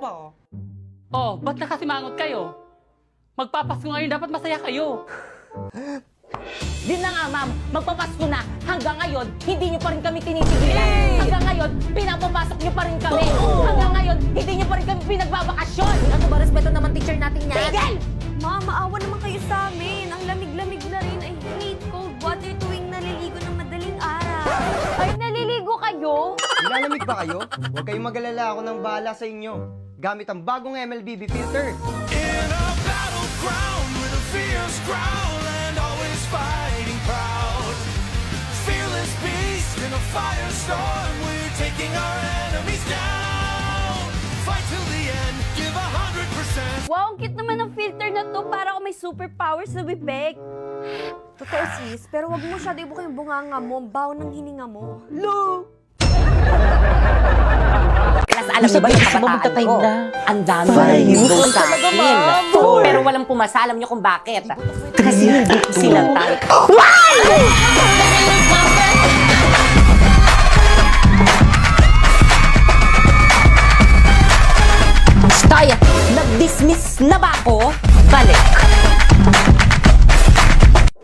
po. Oh, ba't nakasimangot kayo? Magpapasko ngayon, dapat masaya kayo. Yun na nga, ma'am. Magpapasko na. Hanggang ngayon, hindi nyo pa rin kami tinitigilan. Hanggang ngayon, pinapapasok nyo pa rin kami. Hanggang ngayon, hindi nyo pa rin kami pinagbabakasyon. Ano ba, respeto naman teacher natin yan? Tigil! Ma, maawa naman kayo sa amin. Ang lamig-lamig na rin. I hate cold water tuwing naliligo ng madaling araw. Ay, naliligo kayo? Nilalamig ba kayo? Huwag kayong mag-alala, ako nang bahala sa inyo. Gamit ang bagong MLBB filter. In a battleground with a fierce growl and always fighting proud. Fearless beast in a firestorm, we're taking our enemies down. Fight till the end, give 100%. Wow, ang cute naman ng filter na to. Para ako may superpowers sa bibig. Totoo sis, pero wag mo masyado ibuka yung bunganga mo. Ang baho ng hininga mo. Lo! Kasi alam niyo ba yung kabataan ko? Ang dami naliligo sa akin. Pero walang pumasa. Alam niyo kung bakit? Kasi hindi ko sila type. Stoy! Nag-dismiss na ba ako? Balik!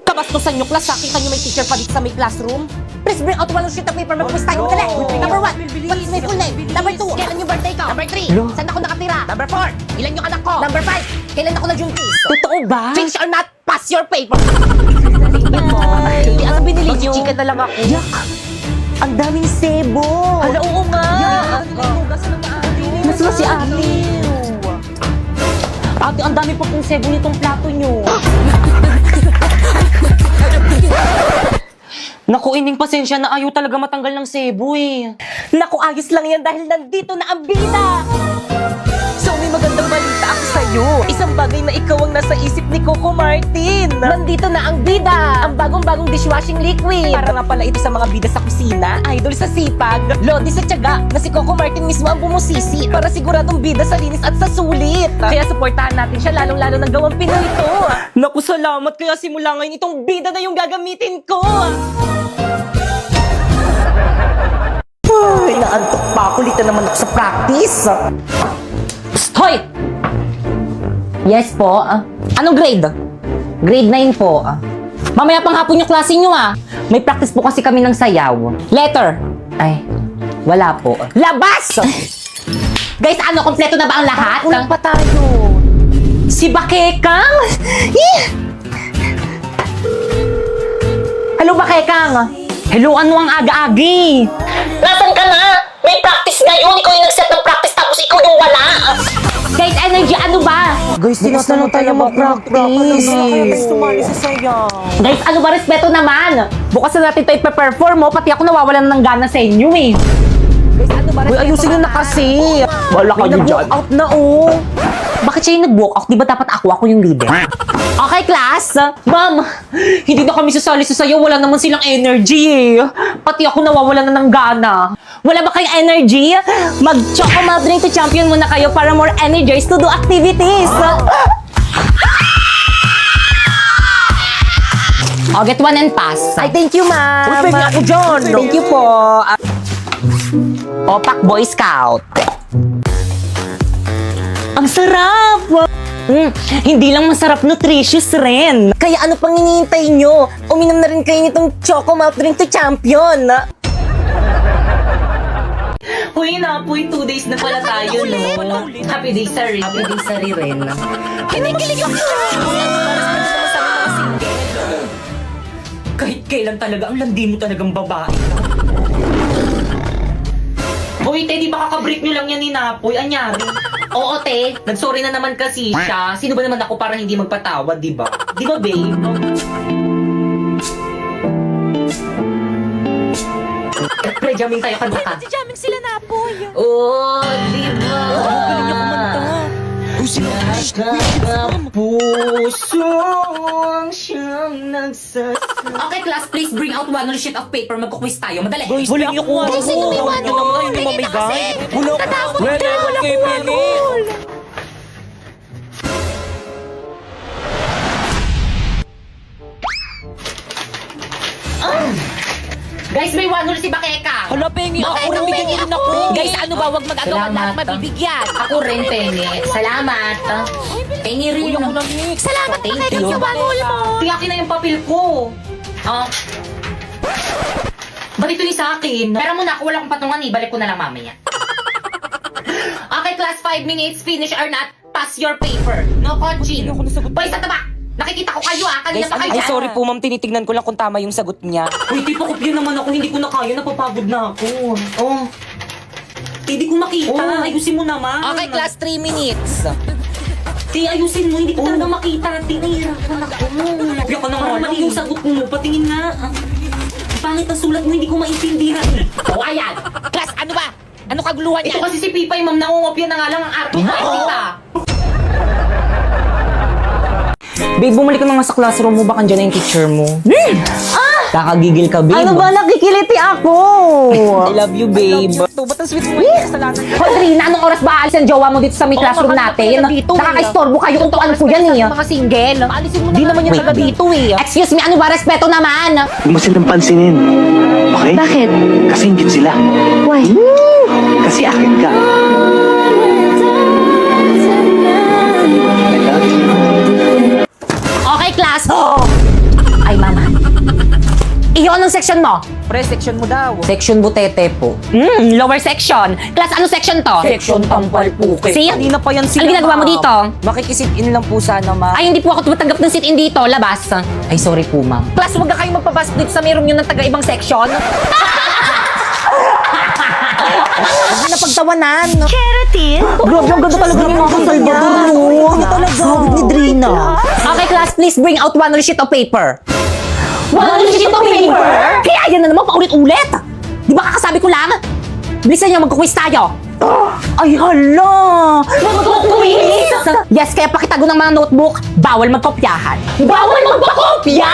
Kabastusan niyo class, nakita niyo may teacher pa dito sa may classroom? Please bring out one sheet of paper, mag-quiz tayo. Dali! Number 1, what is my full name? Number 2, kailan yung birthday ko? Number 3, saan ako nakatira? Number 4, ilan yung anak ko? Number 5, kailan ako na-juntis? Totoo ba? Finish or not, pass your paper! Hindi, ano binili niyo? Chicken na lang ako. Yak! Ang daming sebo! Hala, oo nga! Mas si ate. Ate, ang dami po pong sebo nitong plato niyo. Naku, ining pasensya na ayaw talaga matanggal ng sebo eh. Naku, ayos lang yan dahil nandito na ang bida! So, may magandang balita ako sa'yo. Isang bagay na ikaw ang nasa isip ni Coco Martin. Nandito na ang bida! Ang bagong-bagong dishwashing liquid. Para nga pala ito sa mga bida sa kusina, idol sa sipag, lodi sa tiyaga, na si Coco Martin mismo ang bumusisi para siguradong bida sa linis at sa sulit. Kaya supportahan natin siya, lalong-lalo na gawang Pinoy ito. Naku, salamat. Kaya simula ngayon itong bida na yung gagamitin ko. Ay, naantok pa ako. Lita naman ako sa practice. Hoy! Yes po. Anong grade? Grade 9 po. Mamaya pang hapon yung klase nyo May practice po kasi kami ng sayaw. Letter? Ay, wala po. Labas! Guys, ano? Kompleto na ba ang lahat? Kulang pa tayo. Si Bakekang? Hello, Bakekang. Hello, ano ang aga-agi? Nasaan ka na? May practice ngayon. Ikaw yung nag-set ng practice tapos ikaw yung wala. Guys, energy, ano ba? Guys, tinatanong tayo mag-practice. Guys, ano ba? Respeto naman. Bukas na natin ito ipe-perform mo. Pati ako nawawalan ng gana sa inyo eh. Guys, ano ba? Respeto ayusin nyo na kasi. Wala kayo dyan. Nag-walk out na Bakit siya yung nag-walk out? Di ba dapat ako yung leader? Okay, class. Ma'am, hindi na kami sasali sa sayo. Wala naman silang energy eh. Pati ako nawawalan na ng gana. Wala ba kayong energy? Mag-choco malt drink to champion muna kayo para more energized to do activities. Oh, get one and pass. Ay, thank you, ma'am. Uy, pwede ako dyan. Thank you po. Opak Boy Scout. Ang sarap! Hindi lang masarap, nutritious rin. Kaya ano pang hinihintay nyo? Uminom na rin kayo nitong Choco Malt Drink to Champion. Huy na, 2 days na pala tayo, no? Happy day, sorry. Happy day, sorry rin. Kinikilig ako! Kahit kailan talaga, ang landi mo talagang babae. Hoy, te, di ba kakabreak nyo lang yan ni Napoy? Anyari? Oo, te. Nagsorry na naman kasi siya. Sino ba naman ako para hindi magpatawad, di ba? Di ba, babe? Pre-jamming tayo kanta. Jamming sila na po. Oh, di ba? Galing niya kumanta. Nakakapuso ang siyang nagsasabi. Okay, class, please bring out one sheet of paper. Magkukwis tayo. Madali. Guys, wala niyo kung ano. Sino may one? Wala niyo mamigay. Wala Natakot wala ka. Wala kay ko Penny. Guys, may 1 si Bakeka. Hala, pengi ako. Bakeka, Nabigyan niyo rin ako. Guys, ano ba? Huwag mag-agawan lahat mabibigyan. Ako rin, Pengi. Salamat. Pengi rin. Uy, ako lang, Nick. Salamat, Bakeka, sa 1 mo. Tiyakin na yung papel ko. Ba't ito yung sa akin? Pero muna, ako wala akong patungan eh. Balik ko na lang mamaya. Okay, class, 5 minutes. Finish or not, pass your paper. No coaching. Boy, sa taba! Nakikita ko kayo kanina Guys, pa kayo ay dyan. sorry po ma'am, tinitignan ko lang kung tama yung sagot niya. Uy, di pa kopya naman ako. Hindi ko na kaya. Napapagod na ako. Oh. Hindi ko makita. Ayusin mo naman. Okay, class 3 minutes. Ti, ayusin mo. Hindi ko talaga makita. Ti, nahihirapan ako. Kopya ka na nga. Mali yung sagot mo. Patingin nga. Pangit ang sulat mo. Hindi ko maintindihan. Oh, ayan. Class, ano ba? Ano kaguluhan Ito niya? kasi si Pipay, ma'am. Nangungopya na nga lang ang arte. Kita. Babe, bumalik ka na nga sa classroom mo. Baka dyan na yung teacher mo. Kakagigil ka, babe. Ano ba? Nakikiliti ako. I love you, babe. Ba't ang sweet mo? Kasalanan ka. Audrina, anong oras ba aalis ang jowa mo dito sa may classroom natin? Nakaka-istorbo kayo. Tuntuan ko yan eh. Mga single. Di naman yan taga dito eh. Excuse me, ano ba? Respeto naman. Huwag mo silang pansinin. Okay? Bakit? Kasi ingit sila. Why? Kasi akin ka. I love you. Okay, class. Ay, mama. Iyo, anong section mo? Pre, section mo daw. Section butete po. Lower section. Class, ano section to? Section tampal puke. See? Kanina pa yan sila, Ano ginagawa mo ma'am. dito? Makikisit-in lang po sana, ma'am. Ay, hindi po ako tumatanggap ng sit-in dito. Labas. Ay, sorry po, ma'am. Class, huwag na kayong magpapasok dito sa mayroon nyo ng taga-ibang section. Huwag na pagtawanan. Grabe, ang ganda talaga ni Mama Salvador, no? Ano talaga? Sabi ni Drina. Okay, class, please bring out 1 sheet of paper. 1 sheet of paper? Kaya yan na naman paulit-ulit. Di ba kakasabi ko lang? Bilisan nyo, magkukwis tayo. Ay, hala! Magkukwis? Yes, kaya pakitago ng mga notebook, bawal magkopyahan. Bawal magpakopya?